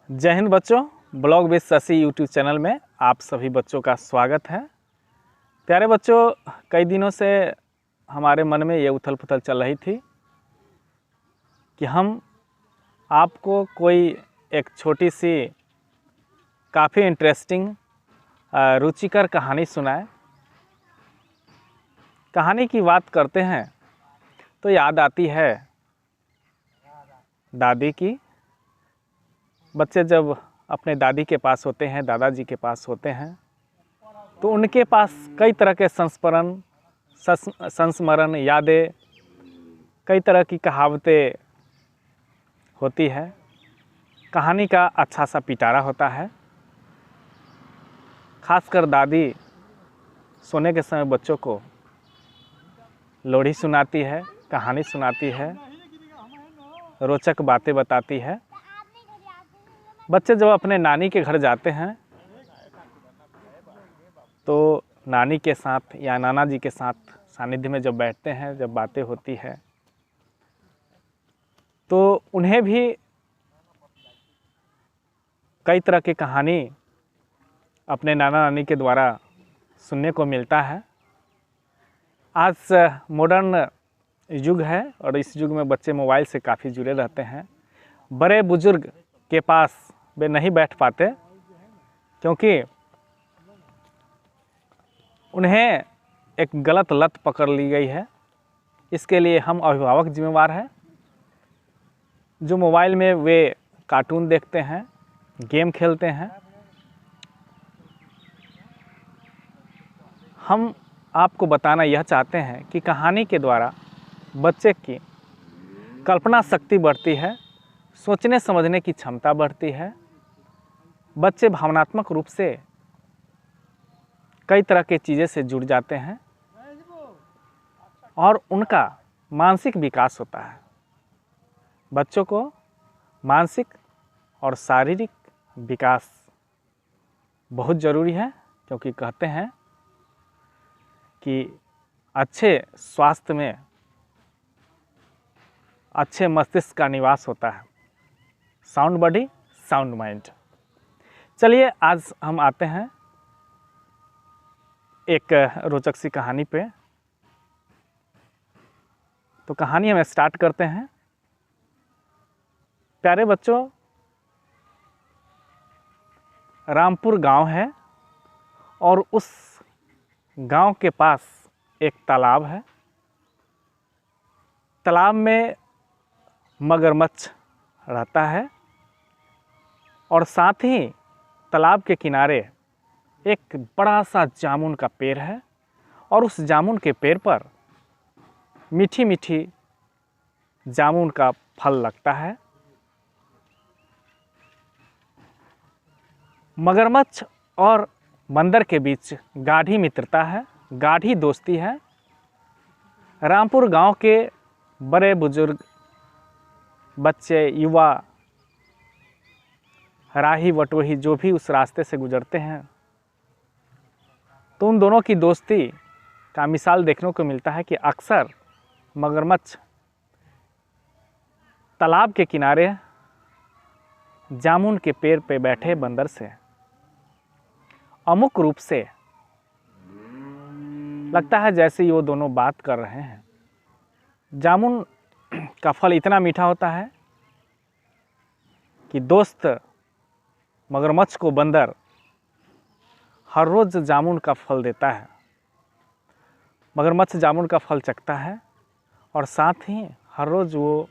जय हिंद बच्चों, blog with Shashi YouTube channel में आप सभी बच्चों का स्वागत है। प्यारे बच्चों, कई दिनों से हमारे मन में ये उथल पुथल चल रही थी कि हम आपको कोई एक छोटी सी काफ़ी इंटरेस्टिंग रुचिकर कहानी सुनाए। कहानी की बात करते हैं तो याद आती है दादी की। बच्चे जब अपने दादी के पास होते हैं, दादाजी के पास होते हैं, तो उनके पास कई तरह के संस्मरण यादें, कई तरह की कहावतें होती है। कहानी का अच्छा सा पिटारा होता है। खासकर दादी सोने के समय बच्चों को लोरी सुनाती है, कहानी सुनाती है, रोचक बातें बताती है। बच्चे जब अपने नानी के घर जाते हैं तो नानी के साथ या नाना जी के साथ सानिध्य में जब बैठते हैं, जब बातें होती है, तो उन्हें भी कई तरह की कहानी अपने नाना नानी के द्वारा सुनने को मिलता है। आज मॉडर्न युग है और इस युग में बच्चे मोबाइल से काफ़ी जुड़े रहते हैं। बड़े बुजुर्ग के पास वे नहीं बैठ पाते क्योंकि उन्हें एक गलत लत पकड़ ली गई है। इसके लिए हम अभिभावक जिम्मेवार हैं। जो मोबाइल में वे कार्टून देखते हैं, गेम खेलते हैं, हम आपको बताना यह चाहते हैं कि कहानी के द्वारा बच्चे की कल्पना शक्ति बढ़ती है, सोचने समझने की क्षमता बढ़ती है। बच्चे भावनात्मक रूप से कई तरह के चीज़ें से जुड़ जाते हैं और उनका मानसिक विकास होता है। बच्चों को मानसिक और शारीरिक विकास बहुत ज़रूरी है, क्योंकि कहते हैं कि अच्छे स्वास्थ्य में अच्छे मस्तिष्क का निवास होता है। Sound body sound mind. चलिए आज हम आते हैं एक रोचक सी कहानी पे। तो कहानी हम स्टार्ट करते हैं। प्यारे बच्चों, रामपुर गांव है और उस गांव के पास एक तालाब है। तालाब में मगरमच्छ रहता है और साथ ही तालाब के किनारे एक बड़ा सा जामुन का पेड़ है और उस जामुन के पेड़ पर मीठी मीठी जामुन का फल लगता है। मगरमच्छ और बंदर के बीच गाढ़ी मित्रता है, गाढ़ी दोस्ती है। रामपुर गांव के बड़े बुजुर्ग, बच्चे, युवा, राही बटोही जो भी उस रास्ते से गुजरते हैं, तो उन दोनों की दोस्ती का मिसाल देखने को मिलता है कि अक्सर मगरमच्छ तालाब के किनारे जामुन के पेड़ पे बैठे बंदर से अमुक रूप से लगता है जैसे ही वो दोनों बात कर रहे हैं। जामुन का फल इतना मीठा होता है कि दोस्त मगरमच्छ को बंदर हर रोज़ जामुन का फल देता है। मगरमच्छ जामुन का फल चखता है और साथ ही हर रोज़ वो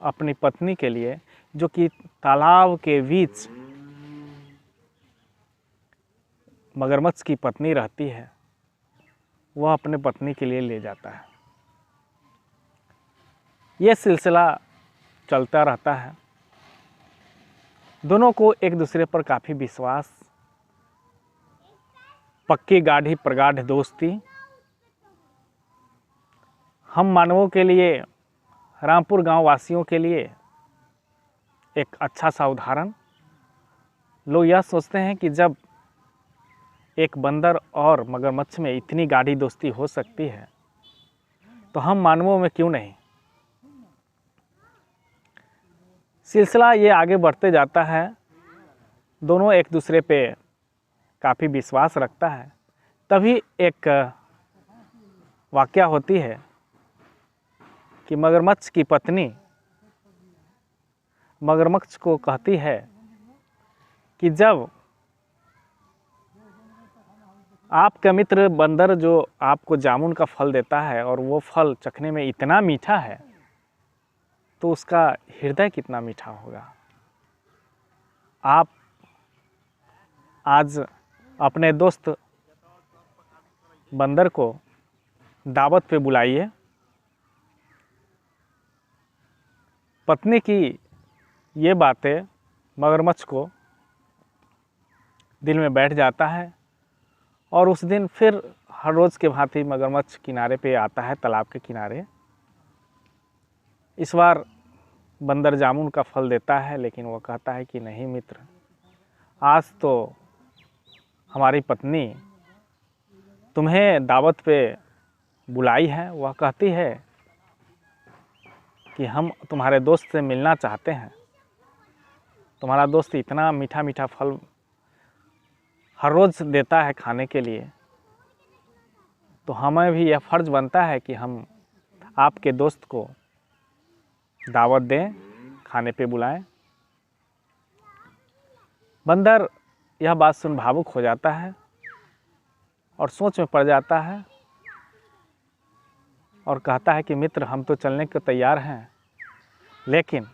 अपनी पत्नी के लिए, जो कि तालाब के बीच मगरमच्छ की पत्नी रहती है, वह अपने पत्नी के लिए ले जाता है। यह सिलसिला चलता रहता है। दोनों को एक दूसरे पर काफ़ी विश्वास, पक्की गाढ़ी प्रगाढ़ दोस्ती। हम मानवों के लिए, रामपुर गांव वासियों के लिए एक अच्छा सा उदाहरण। लोग यह सोचते हैं कि जब एक बंदर और मगरमच्छ में इतनी गाढ़ी दोस्ती हो सकती है, तो हम मानवों में क्यों नहीं। सिलसिला ये आगे बढ़ते जाता है दोनों एक दूसरे पे काफ़ी विश्वास रखता है। तभी एक वाकया होती है कि मगरमच्छ की पत्नी मगरमच्छ को कहती है कि जब आपका मित्र बंदर जो आपको जामुन का फल देता है और वो फल चखने में इतना मीठा है, तो उसका हृदय कितना मीठा होगा। आप आज अपने दोस्त बंदर को दावत पे बुलाइए। पत्नी की ये बातें मगरमच्छ को दिल में बैठ जाता है और उस दिन फिर हर रोज़ के भांति मगरमच्छ किनारे पे आता है, तालाब के किनारे। इस बार बंदर जामुन का फल देता है, लेकिन वो कहता है कि नहीं मित्र, आज तो हमारी पत्नी तुम्हें दावत पे बुलाई है। वह कहती है कि हम तुम्हारे दोस्त से मिलना चाहते हैं। तुम्हारा दोस्त इतना मीठा मीठा फल हर रोज़ देता है खाने के लिए, तो हमें भी यह फ़र्ज़ बनता है कि हम आपके दोस्त को दावत दें, खाने पे बुलाएं। बंदर यह बात सुन भावुक हो जाता है और सोच में पड़ जाता है और कहता है कि मित्र, हम तो चलने को तैयार हैं, लेकिन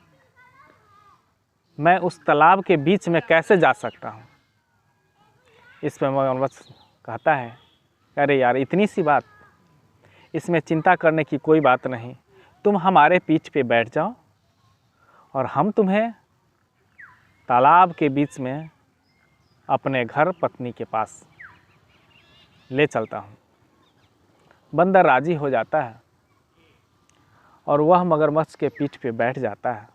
मैं उस तालाब के बीच में कैसे जा सकता हूँ। इस पर मगरमच्छ कहता है, अरे यार, इतनी सी बात, इसमें चिंता करने की कोई बात नहीं। तुम हमारे पीठ पे बैठ जाओ और हम तुम्हें तालाब के बीच में अपने घर पत्नी के पास ले चलता हूँ। बंदर राजी हो जाता है और वह मगरमच्छ के पीठ पे बैठ जाता है।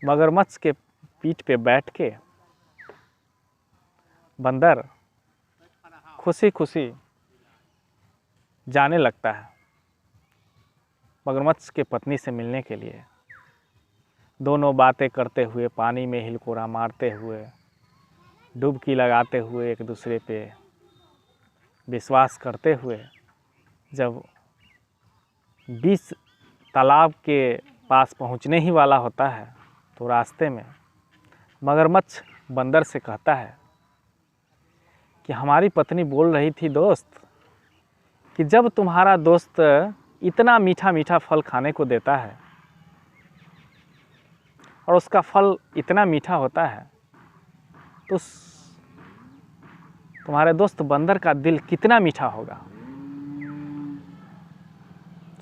मगरमच्छ के पीठ पे बैठ के बंदर खुशी खुशी जाने लगता है मगरमच्छ के पत्नी से मिलने के लिए। दोनों बातें करते हुए, पानी में हिलकोरा मारते हुए, डुबकी लगाते हुए, एक दूसरे पे विश्वास करते हुए जब बीच तालाब के पास पहुंचने ही वाला होता है, तो रास्ते में मगरमच्छ बंदर से कहता है कि हमारी पत्नी बोल रही थी दोस्त, कि जब तुम्हारा दोस्त इतना मीठा मीठा फल खाने को देता है और उसका फल इतना मीठा होता है, तो तुम्हारे दोस्त बंदर का दिल कितना मीठा होगा।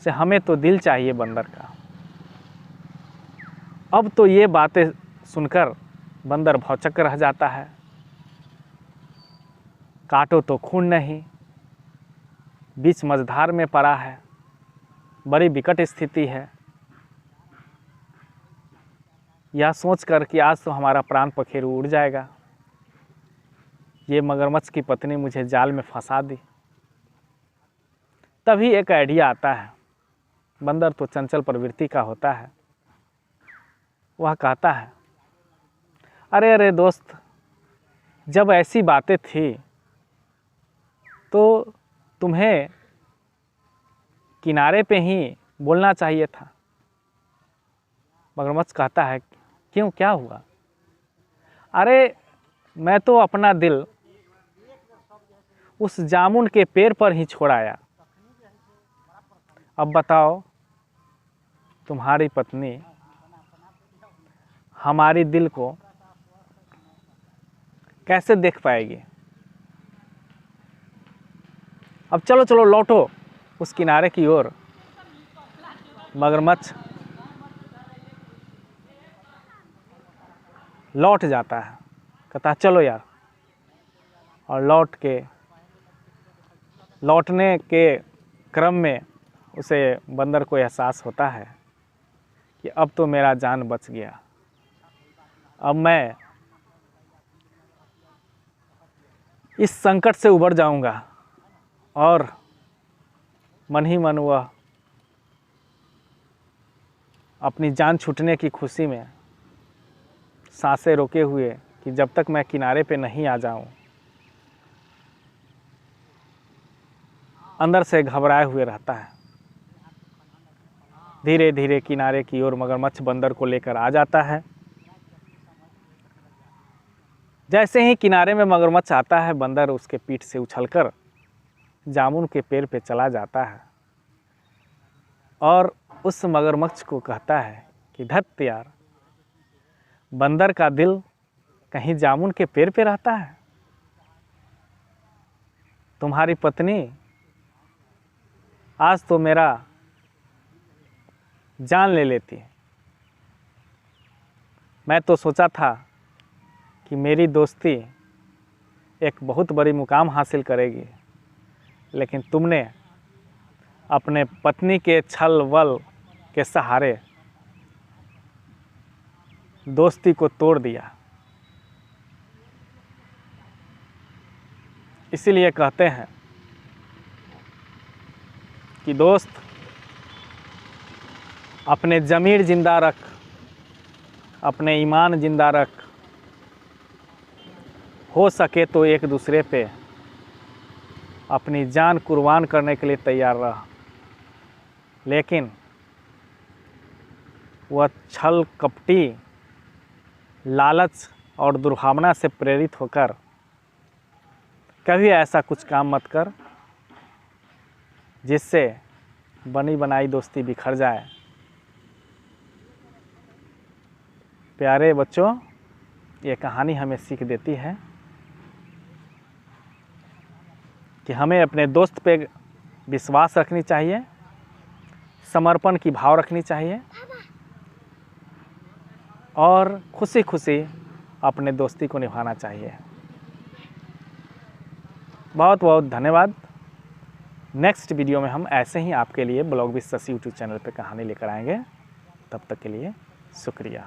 से हमें तो दिल चाहिए बंदर का। अब तो ये बातें सुनकर बंदर भौचक्क रह जाता है। काटो तो खून नहीं, बीच मझधार में पड़ा है, बड़ी विकट स्थिति है। यह सोचकर कि आज तो हमारा प्राण पखेरु उड़ जाएगा, ये मगरमच्छ की पत्नी मुझे जाल में फंसा दी। तभी एक आइडिया आता है। बंदर तो चंचल प्रवृत्ति का होता है। वह कहता है, अरे अरे दोस्त, जब ऐसी बातें थी तो तुम्हें किनारे पे ही बोलना चाहिए था। मगरमच्छ कहता है, क्यों, क्या हुआ? अरे मैं तो अपना दिल उस जामुन के पेड़ पर ही छोड़ आया। अब बताओ, तुम्हारी पत्नी हमारी दिल को कैसे देख पाएगी? अब चलो चलो लौटो उस किनारे की ओर। मगरमच्छ लौट जाता है, कहता है चलो यार। और लौटने के क्रम में उसे बंदर को एहसास होता है कि अब तो मेरा जान बच गया। अब मैं इस संकट से उबर जाऊंगा। और मन ही मन वह अपनी जान छूटने की खुशी में सांसें रोके हुए कि जब तक मैं किनारे पे नहीं आ जाऊं, अंदर से घबराए हुए रहता है। धीरे धीरे किनारे की ओर मगरमच्छ बंदर को लेकर आ जाता है। जैसे ही किनारे में मगरमच्छ आता है, बंदर उसके पीठ से उछलकर जामुन के पेड़ पे चला जाता है और उस मगरमच्छ को कहता है कि धत यार, बंदर का दिल कहीं जामुन के पेड़ पे रहता है। तुम्हारी पत्नी आज तो मेरा जान ले लेती। मैं तो सोचा था कि मेरी दोस्ती एक बहुत बड़ी मुकाम हासिल करेगी, लेकिन तुमने अपने पत्नी के छल बल के सहारे दोस्ती को तोड़ दिया। इसीलिए कहते हैं कि दोस्त, अपने ज़मीर जिंदा रख, अपने ईमान जिंदा रख, हो सके तो एक दूसरे पे अपनी जान कुर्बान करने के लिए तैयार रह। लेकिन वह छल कपटी, लालच और दुर्भावना से प्रेरित होकर कभी ऐसा कुछ काम मत कर जिससे बनी बनाई दोस्ती बिखर जाए। प्यारे बच्चों, ये कहानी हमें सीख देती है कि हमें अपने दोस्त पे विश्वास रखनी चाहिए, समर्पण की भाव रखनी चाहिए और खुशी खुशी अपने दोस्ती को निभाना चाहिए। बहुत बहुत धन्यवाद। नेक्स्ट वीडियो में हम ऐसे ही आपके लिए blog with Shashi YouTube channel पे कहानी लेकर आएंगे। तब तक के लिए शुक्रिया।